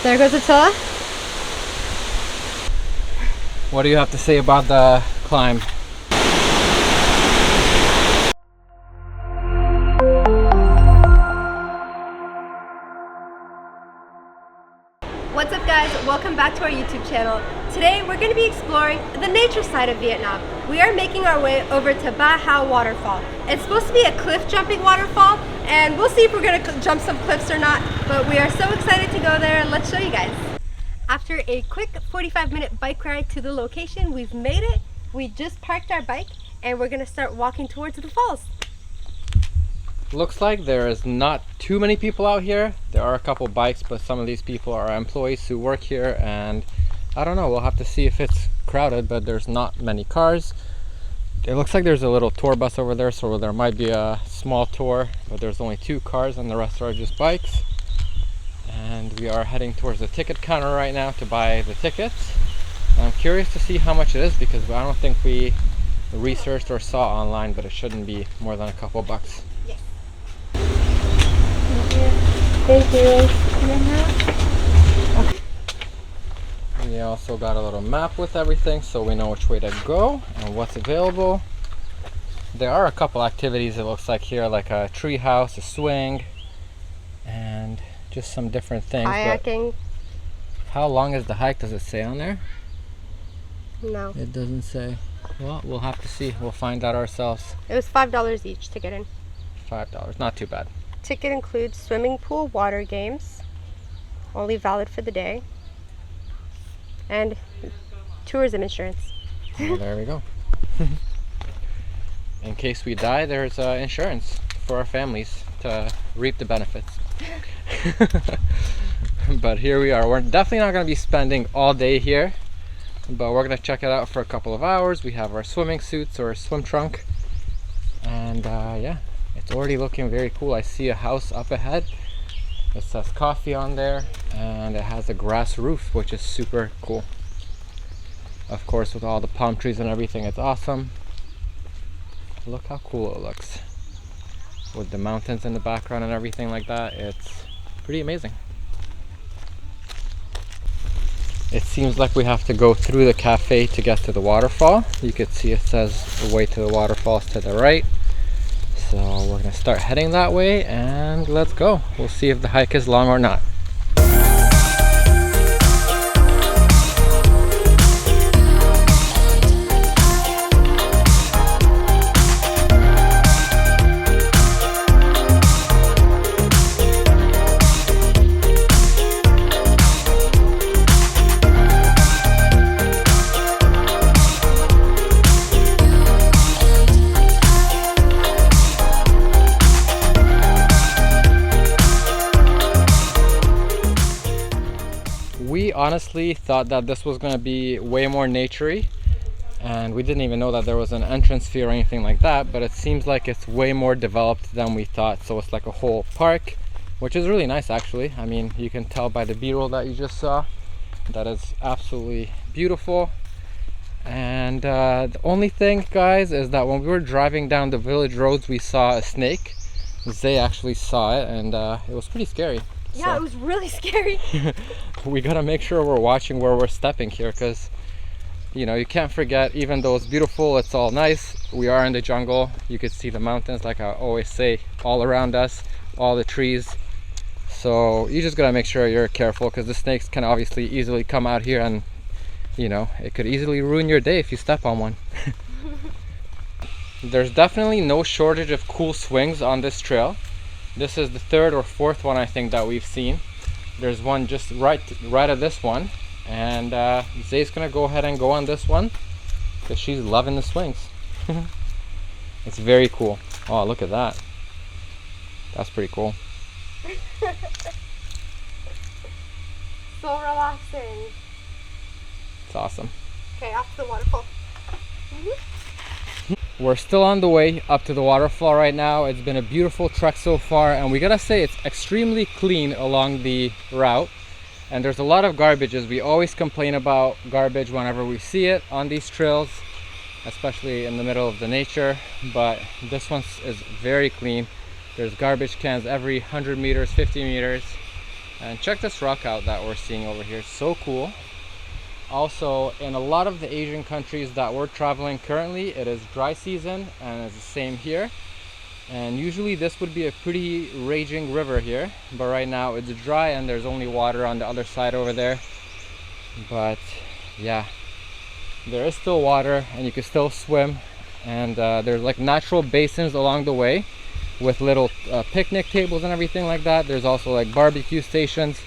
There goes Attila. What do you have to say about the climb? What's up guys, welcome back to our YouTube channel. Today we're going to be exploring the nature side of Vietnam. We are making our way over to Ba Hao Waterfall. It's supposed to be a cliff jumping waterfall and we'll see if we're going to jump some cliffs or not, but we are so excited to go there. Let's show you guys. After a quick 45-minute bike ride to the location, we've made it. We just parked our bike and we're going to start walking towards the falls. Looks like there is not too many people out here. There are a couple bikes, but some of these people are employees who work here, and I don't know, we'll have to see if it's crowded, but there's not many cars. It looks like there's a little tour bus over there, so there might be a small tour, but there's only 2 cars and the rest are just bikes. And we are heading towards the ticket counter right now to buy the tickets. I'm curious to see how much it is because I don't think we researched or saw online, but it shouldn't be more than a couple bucks. Thank you. We also got a little map with everything so we know which way to go and what's available. There are a couple activities it looks like here, like a tree house, a swing, and just some different things. Kayaking. How long is the hike? Does it say on there? No. It doesn't say. Well, we'll have to see. We'll find out ourselves. It was $5 each to get in. $5, not too bad. Ticket includes swimming pool, water games, only valid for the day, and tourism insurance. Well, there we go. In case we die, there's insurance for our families to reap the benefits. But here we are. We're definitely not going to be spending all day here, but we're going to check it out for a couple of hours. We have our swimming suits or swim trunk, and yeah. It's already looking very cool. I see a house up ahead. It says coffee on there and it has a grass roof, which is super cool. Of course, with all the palm trees and everything, it's awesome. Look how cool it looks. With the mountains in the background and everything like that, it's pretty amazing. It seems like we have to go through the cafe to get to the waterfall. You can see it says the way to the waterfalls to the right. So we're going to start heading that way and let's go. We'll see if the hike is long or not. We honestly thought that this was going to be way more naturey, and we didn't even know that there was an entrance fee or anything like that, but it seems like it's way more developed than we thought. So it's like a whole park, which is really nice actually. I mean, you can tell by the b-roll that you just saw that is absolutely beautiful. And the only thing, guys, is that when we were driving down the village roads, we saw a snake. Zay actually saw it, and it was pretty scary. Yeah, So it was really scary. we gotta make sure we're watching where we're stepping here, because you know, you can't forget, even though it's beautiful, it's all nice, we are in the jungle. You can see the mountains, like I always say, all around us, all the trees. So you just gotta make sure you're careful, because the snakes can obviously easily come out here, and you know, it could easily ruin your day if you step on one. There's definitely no shortage of cool swings on this trail. This is the 3rd or 4th one I think that we've seen. There's one just right at this one, and Zay's gonna go ahead and go on this one because she's loving the swings. It's very cool. Oh, look at that. That's pretty cool. So relaxing. It's awesome. Okay, off to the waterfall. We're still on the way up to the waterfall right now. It's been a beautiful trek so far, and we gotta say it's extremely clean along the route, and there's a lot of garbages. We always complain about garbage whenever we see it on these trails, especially in the middle of the nature, but this one is very clean. There's garbage cans every 100 meters, 50 meters, And check this rock out that we're seeing over here. So cool. Also, in a lot of the Asian countries that we're traveling currently, it is dry season, and it's the same here. And usually this would be a pretty raging river here, but right now it's dry and there's only water on the other side over there. But yeah, there is still water and you can still swim, and there's like natural basins along the way with little picnic tables and everything like that. There's also like barbecue stations,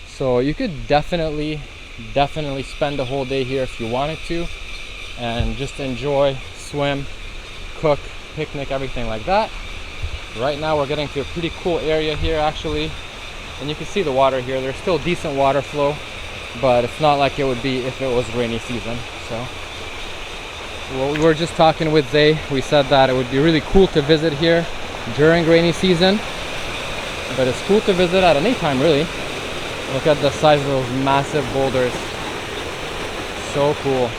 so you could definitely spend the whole day here if you wanted to and just enjoy, swim, cook, picnic, everything like that. Right now we're getting to a pretty cool area here actually, and you can see the water here. There's still decent water flow, but it's not like it would be if it was rainy season. So well, we were just talking with Zay. We said that it would be really cool to visit here during rainy season, but it's cool to visit at any time really. Look at the size of those massive boulders. So cool.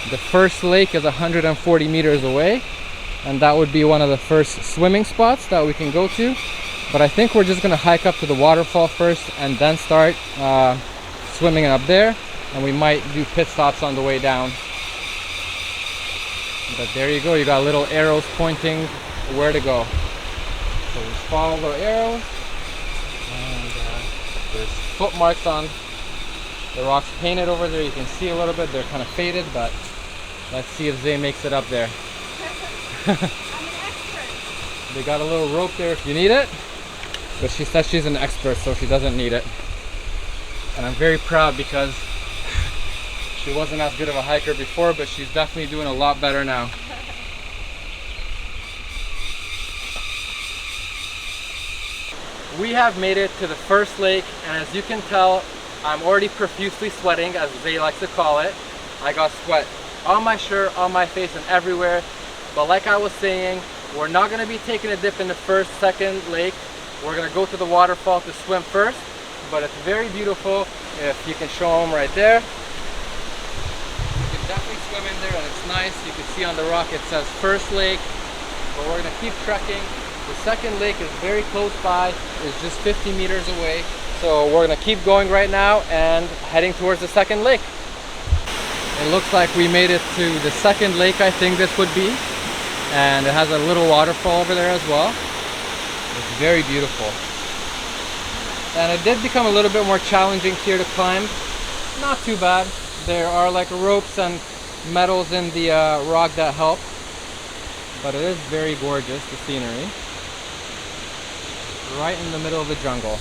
The first lake is 140 meters away, and that would be one of the first swimming spots that we can go to. But I think we're just gonna hike up to the waterfall first and then start swimming up there, and we might do pit stops on the way down. But there you go, you got little arrows pointing where to go. So just follow the arrows, and there's foot marks on the rocks painted over there. You can see a little bit, they're kind of faded, but let's see if Zay makes it up there. I'm an expert. They got a little rope there if you need it, but she says she's an expert, so she doesn't need it. And I'm very proud because she wasn't as good of a hiker before, but she's definitely doing a lot better now. We have made it to the first lake, and as you can tell, I'm already profusely sweating, as Zay likes to call it. I got sweat on my shirt, on my face, and everywhere. But like I was saying, we're not going to be taking a dip in the first, second lake. We're going to go to the waterfall to swim first, but it's very beautiful. If you can show them right there, you can definitely swim in there, and it's nice. You can see on the rock it says first lake, but we're going to keep trekking. The second lake is very close by. It's just 50 meters away. So we're going to keep going right now and heading towards the second lake. It looks like we made it to the second lake, I think this would be. And it has a little waterfall over there as well. It's very beautiful. And it did become a little bit more challenging here to climb. Not too bad. There are like ropes and metals in the rock that help. But it is very gorgeous, the scenery. Right in the middle of the jungle.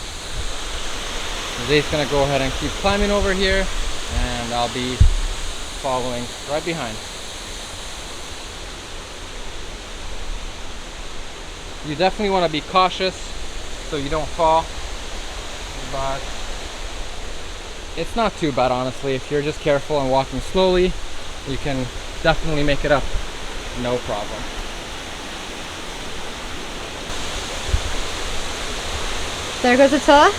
Zay's gonna go ahead and keep climbing over here, and I'll be following right behind. You definitely want to be cautious so you don't fall, but it's not too bad honestly. If you're just careful and walking slowly, you can definitely make it up, no problem. There goes Attila.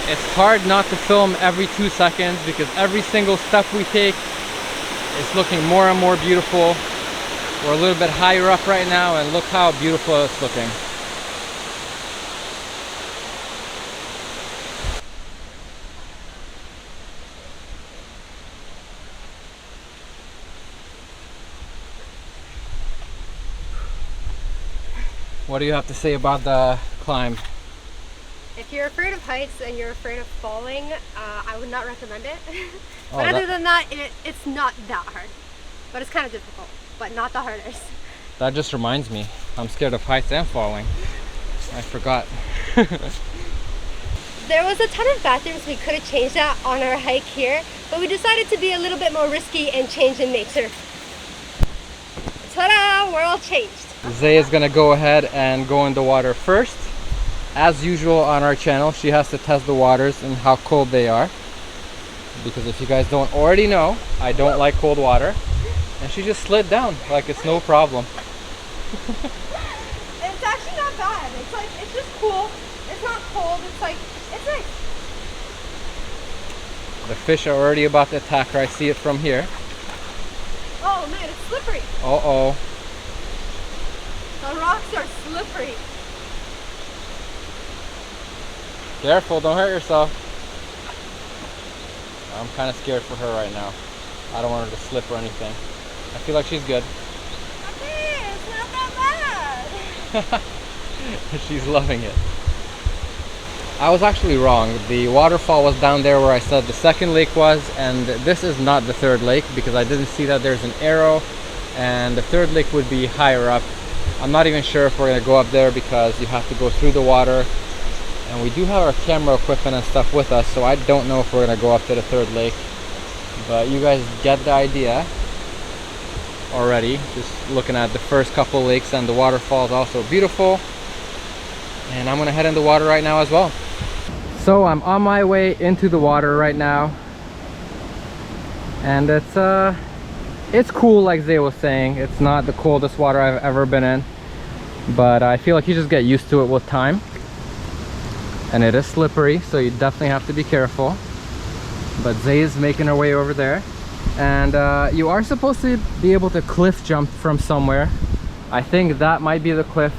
It's hard not to film every 2 seconds because every single step we take is looking more and more beautiful. We're a little bit higher up right now, and look how beautiful it's looking. What do you have to say about the climb? If you're afraid of heights and you're afraid of falling, I would not recommend it. Oh, but other than that, it's not that hard. But it's kind of difficult, but not the hardest. That just reminds me, I'm scared of heights and falling. I forgot. There was a ton of bathrooms. We could have changed that on our hike here, but we decided to be a little bit more risky and change in nature. Ta-da! We're all changed. Zay is gonna go ahead and go in the water first. As usual on our channel, she has to test the waters and how cold they are. Because if you guys don't already know, I don't like cold water. and she just slid down like it's no problem. It's actually not bad. It's like, it's just cool. It's not cold. It's like, it's nice. The fish are already about to attack her. I see it from here. Oh man, it's slippery. Uh-oh. The rocks are slippery. Careful, don't hurt yourself. I'm kind of scared for her right now. I don't want her to slip or anything. I feel like she's good. Okay, it's not that bad. She's loving it. I was actually wrong. The waterfall was down there where I said the second lake was, and this is not the third lake because I didn't see that there's an arrow, and the third lake would be higher up. I'm not even sure if we're going to go up there because you have to go through the water, and we do have our camera equipment and stuff with us, so I don't know if we're going to go up to the third lake, but you guys get the idea already. Just looking at the first couple lakes, and the waterfall is also beautiful, and I'm going to head in the water right now as well. So I'm on my way into the water right now, and it's cool, like Zay was saying. It's not the coldest water I've ever been in, but I feel like you just get used to it with time. And it is slippery, so you definitely have to be careful. But Zay is making her way over there, and you are supposed to be able to cliff jump from somewhere. I think that might be the cliff,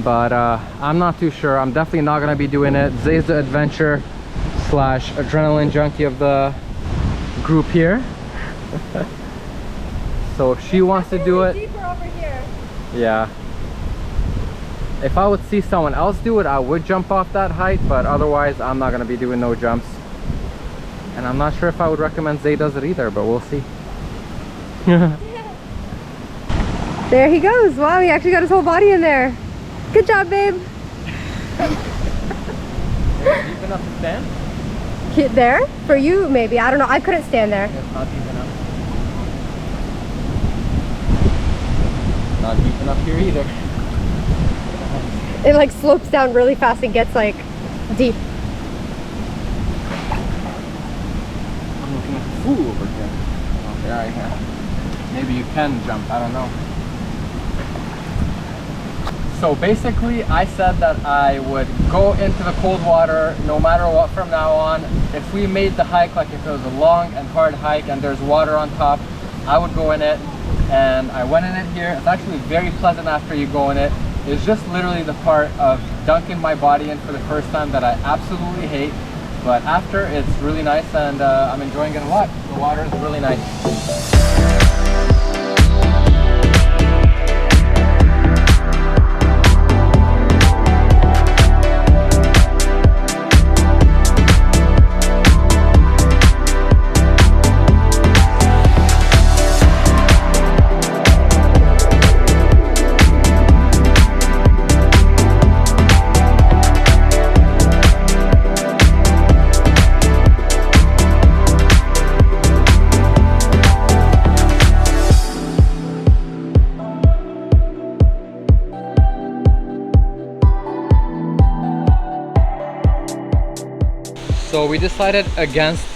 but I'm not too sure. I'm definitely not gonna be doing it. Zay's the adventure slash adrenaline junkie of the group here. So if she wants to do it, deeper over here. yeah. If I would see someone else do it, I would jump off that height, but otherwise I'm not gonna be doing no jumps. And I'm not sure if I would recommend Zay does it either, but we'll see. There he goes. Wow, he actually got his whole body in there. Good job, babe. Deep enough to stand? There? For you, maybe. I don't know. I couldn't stand there. It's not deep enough. Not deep enough here either. It like slopes down really fast and gets like deep. I'm looking at the pool over here. Okay, right here. Maybe you can jump, I don't know. So basically I said that I would go into the cold water no matter what from now on. If we made the hike, like if it was a long and hard hike and there's water on top, I would go in it. And I went in it here. It's actually very pleasant after you go in it. It's just literally the part of dunking my body in for the first time that I absolutely hate. But after, it's really nice, and I'm enjoying it a lot. The water is really nice. So we decided against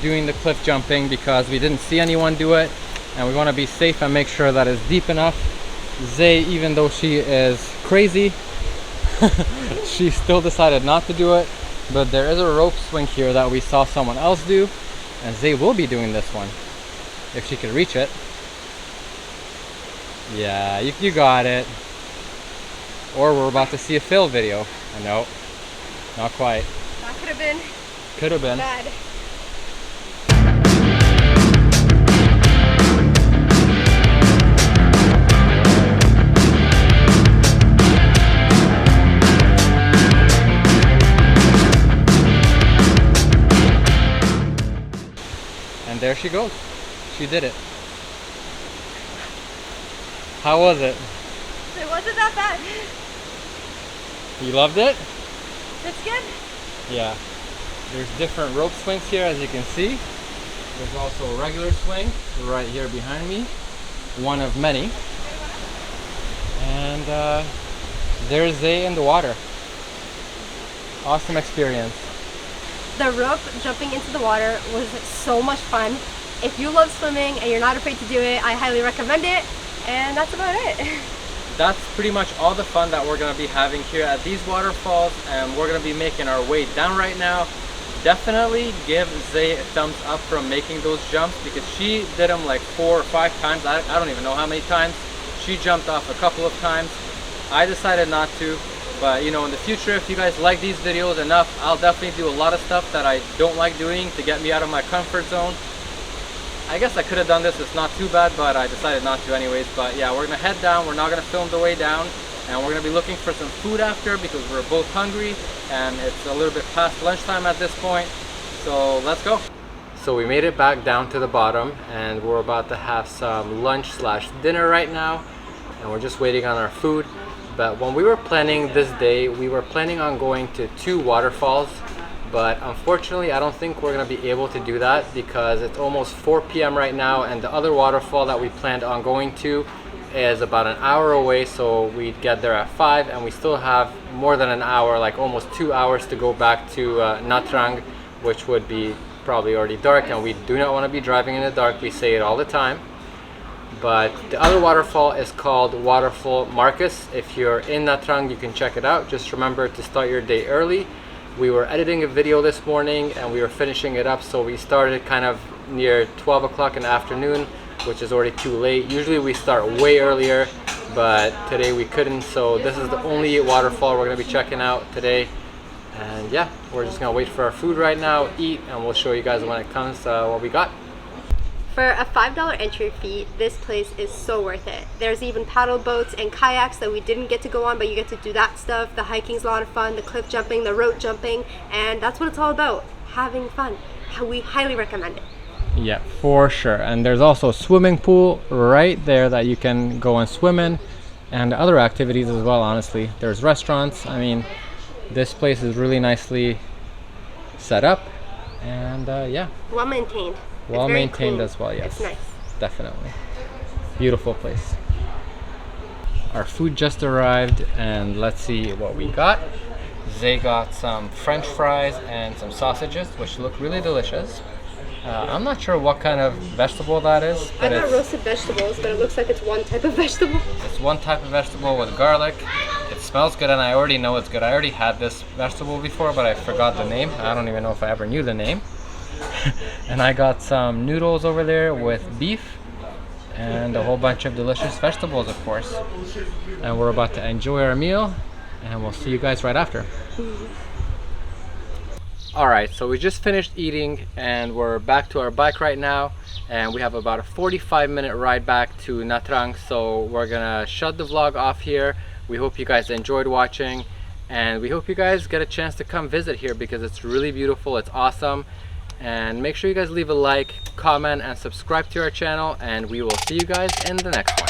doing the cliff jumping because we didn't see anyone do it, and we want to be safe and make sure that it's deep enough. Zay, even though she is crazy, she still decided not to do it, but there is a rope swing here that we saw someone else do, and Zay will be doing this one if she could reach it. Yeah, you got it. Or we're about to see a fail video. No, not quite. That could have been Could have been. bad. And there she goes. She did it. How was it? It wasn't that bad. You loved it? It's good. Yeah. There's different rope swings here, as you can see. There's also a regular swing right here behind me. One of many. And there's Zay in the water. Awesome experience. The rope jumping into the water was so much fun. If you love swimming and you're not afraid to do it, I highly recommend it. And that's about it. That's pretty much all the fun that we're going to be having here at these waterfalls, and we're going to be making our way down right now. Definitely give Zay a thumbs up from making those jumps, because she did them like 4 or 5 times. I don't even know how many times. She jumped off a couple of times. I decided not to, but you know, in the future, if you guys like these videos enough, I'll definitely do a lot of stuff that I don't like doing to get me out of my comfort zone. I guess I could have done this, it's not too bad, but I decided not to anyways. But yeah, we're gonna head down. We're not gonna film the way down, and we're gonna be looking for some food after, because we're both hungry and it's a little bit past lunchtime at this point. So let's go. So we made it back down to the bottom, and we're about to have some lunch slash dinner right now, and we're just waiting on our food. But when we were planning this day, we were planning on going to 2 waterfalls, but unfortunately I don't think we're going to be able to do that, because it's almost 4 p.m. right now, and the other waterfall that we planned on going to is about an hour away, so we'd get there at 5, and we still have more than an hour, like almost 2 hours to go back to Nha Trang, which would be probably already dark, and we do not want to be driving in the dark. We say it all the time. But the other waterfall is called Waterfall Marcus. If you're in Nha Trang, you can check it out. Just remember to start your day early. We were editing a video this morning and we were finishing it up, so we started kind of near 12 o'clock in the afternoon, which is already too late. Usually we start way earlier, but today we couldn't, so this is the only waterfall we're going to be checking out today. And yeah, we're just going to wait for our food right now, eat, and we'll show you guys when it comes what we got. For a $5 entry fee, this place is so worth it. There's even paddle boats and kayaks that we didn't get to go on, but you get to do that stuff. The hiking's a lot of fun, the cliff jumping, the rope jumping, and that's what it's all about, having fun. We highly recommend it. Yeah, for sure. And there's also a swimming pool right there that you can go and swim in, and other activities as well, honestly. There's restaurants. I mean, this place is really nicely set up, and yeah. Well maintained. Well maintained as well, yes. It's nice. Definitely. Beautiful place. Our food just arrived, and let's see what we got. Zay got some French fries and some sausages, which look really delicious. I'm not sure what kind of vegetable that is. I got roasted vegetables, but it looks like it's one type of vegetable. It's one type of vegetable with garlic. It smells good, and I already know it's good. I already had this vegetable before, but I forgot the name. I don't even know if I ever knew the name. And I got some noodles over there with beef and a whole bunch of delicious vegetables, of course. And we're about to enjoy our meal, and we'll see you guys right after. Alright, so we just finished eating and we're back to our bike right now, and we have about a 45-minute ride back to Nha Trang, so we're gonna shut the vlog off here. We hope you guys enjoyed watching, and we hope you guys get a chance to come visit here, because it's really beautiful, it's awesome. And make sure you guys leave a like, comment, and subscribe to our channel, and we will see you guys in the next one.